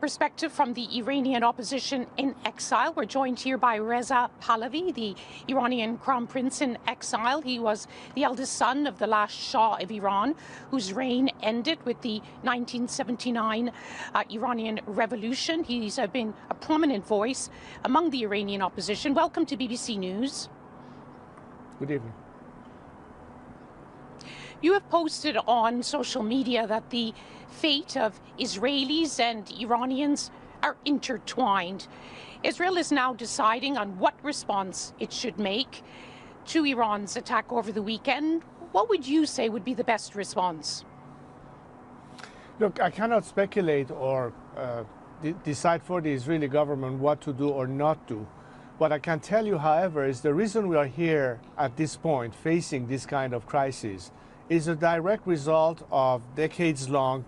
Perspective from the Iranian opposition in exile. We're joined here by Reza Pahlavi, the Iranian crown prince in exile. He was the eldest son of the last Shah of Iran, whose reign ended with the 1979 Iranian revolution. He's been a prominent voice among the Iranian opposition. Welcome to BBC News. Good evening. You have posted on social media that the fate of Israelis and Iranians are intertwined. Israel is now deciding on what response it should make to Iran's attack over the weekend. What would you say would be the best response? Look, I cannot speculate or decide for the Israeli government what to do or not do. What I can tell you, however, is the reason we are here at this point facing this kind of crisis is a direct result of decades-long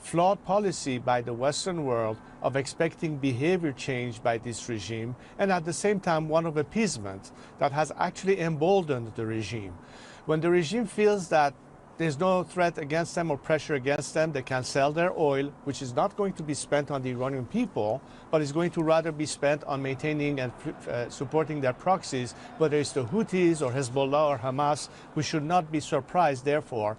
flawed policy by the Western world of expecting behavior change by this regime, and at the same time one of appeasement that has actually emboldened the regime. When the regime feels that there's no threat against them or pressure against them, they can sell their oil, which is not going to be spent on the Iranian people, but is going to rather be spent on maintaining and supporting their proxies, whether it's the Houthis or Hezbollah or Hamas. We should not be surprised, therefore,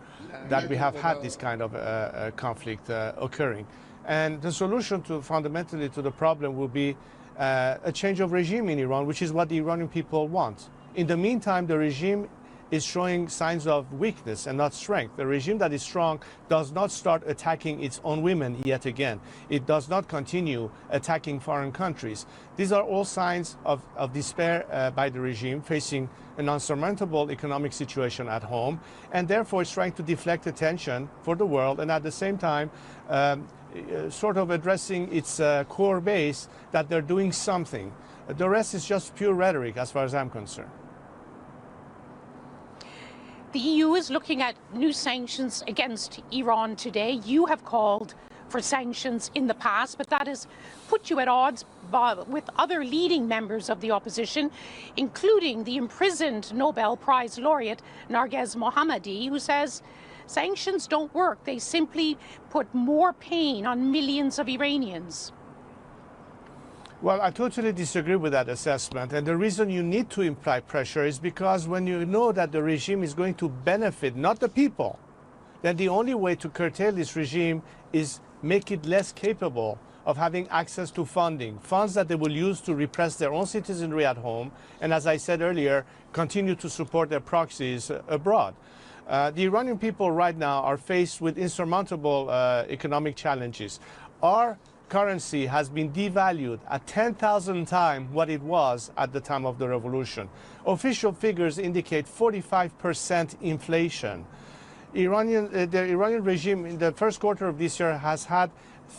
that we have had this kind of conflict occurring. And the solution fundamentally to the problem will be a change of regime in Iran, which is what the Iranian people want. In the meantime, the regime is showing signs of weakness and not strength. The regime that is strong does not start attacking its own women yet again. It does not continue attacking foreign countries. These are all signs of despair by the regime facing an unsurmountable economic situation at home, and therefore it's trying to deflect attention for the world and at the same time sort of addressing its core base that they're doing something. The rest is just pure rhetoric as far as I'm concerned. The EU is looking at new sanctions against Iran today. You have called for sanctions in the past, but that has put you at odds with other leading members of the opposition, including the imprisoned Nobel Prize laureate Narges Mohammadi, who says sanctions don't work. They simply put more pain on millions of Iranians. Well, I totally disagree with that assessment. And the reason you need to imply pressure is because when you know that the regime is going to benefit, not the people, then the only way to curtail this regime is make it less capable of having access to funding, funds that they will use to repress their own citizenry at home, and as I said earlier, continue to support their proxies abroad. The Iranian people right now are faced with insurmountable economic challenges. Our currency has been devalued at 10,000 times what it was at the time of the revolution. Official figures indicate 45% inflation. The Iranian regime in the first quarter of this year has had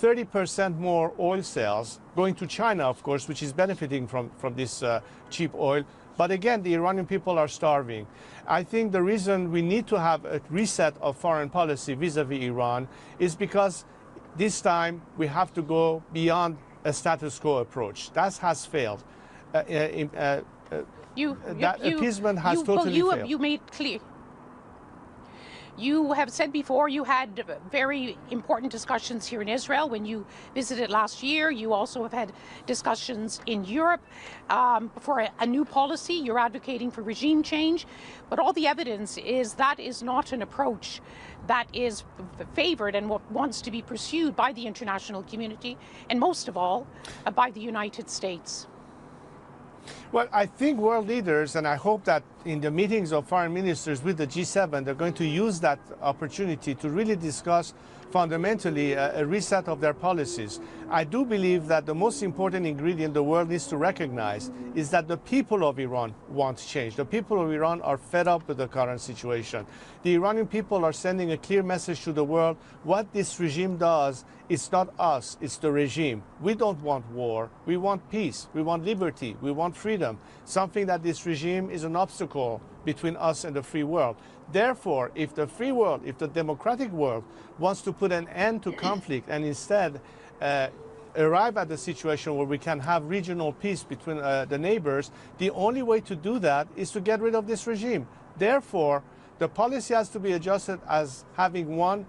30% more oil sales going to China, of course, which is benefiting from this cheap oil. But again, the Iranian people are starving. I think the reason we need to have a reset of foreign policy vis-a-vis Iran is because this time we have to go beyond a status quo approach. That has failed. Appeasement has totally failed. You made clear. You have said before you had very important discussions here in Israel when you visited last year. You also have had discussions in Europe for a new policy. You're advocating for regime change. But all the evidence is that is not an approach that is favored and what wants to be pursued by the international community, and most of all, by the United States. Well, I think world leaders, and I hope that in the meetings of foreign ministers with the G7, they're going to use that opportunity to really discuss fundamentally a reset of their policies. I do believe that the most important ingredient the world needs to recognize is that the people of Iran want change. The people of Iran are fed up with the current situation. The Iranian people are sending a clear message to the world. What this regime does, it's not us, it's the regime. We don't want war. We want peace. We want liberty. We want freedom. Something that this regime is an obstacle between us and the free world. Therefore, if the free world, if the democratic world wants to put an end to conflict and instead arrive at a situation where we can have regional peace between the neighbors, the only way to do that is to get rid of this regime. Therefore, the policy has to be adjusted as having one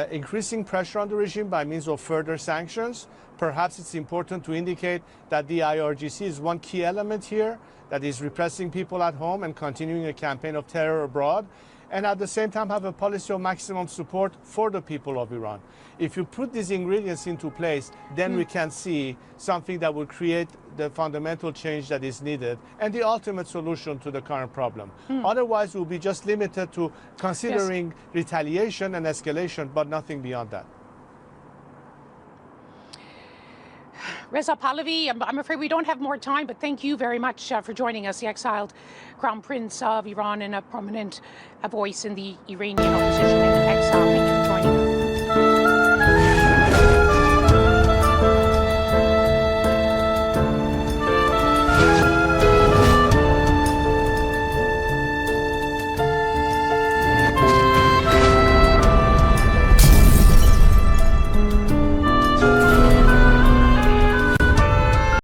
increasing pressure on the regime by means of further sanctions. Perhaps it's important to indicate that the IRGC is one key element here that is repressing people at home and continuing a campaign of terror abroad, and at the same time have a policy of maximum support for the people of Iran. If you put these ingredients into place, then we can see something that will create the fundamental change that is needed and the ultimate solution to the current problem. Otherwise, we'll be just limited to considering retaliation and escalation, but nothing beyond that. Reza Pahlavi, I'm afraid we don't have more time, but thank you very much for joining us, the exiled Crown Prince of Iran and a prominent voice in the Iranian opposition in exile. Thank you for joining us.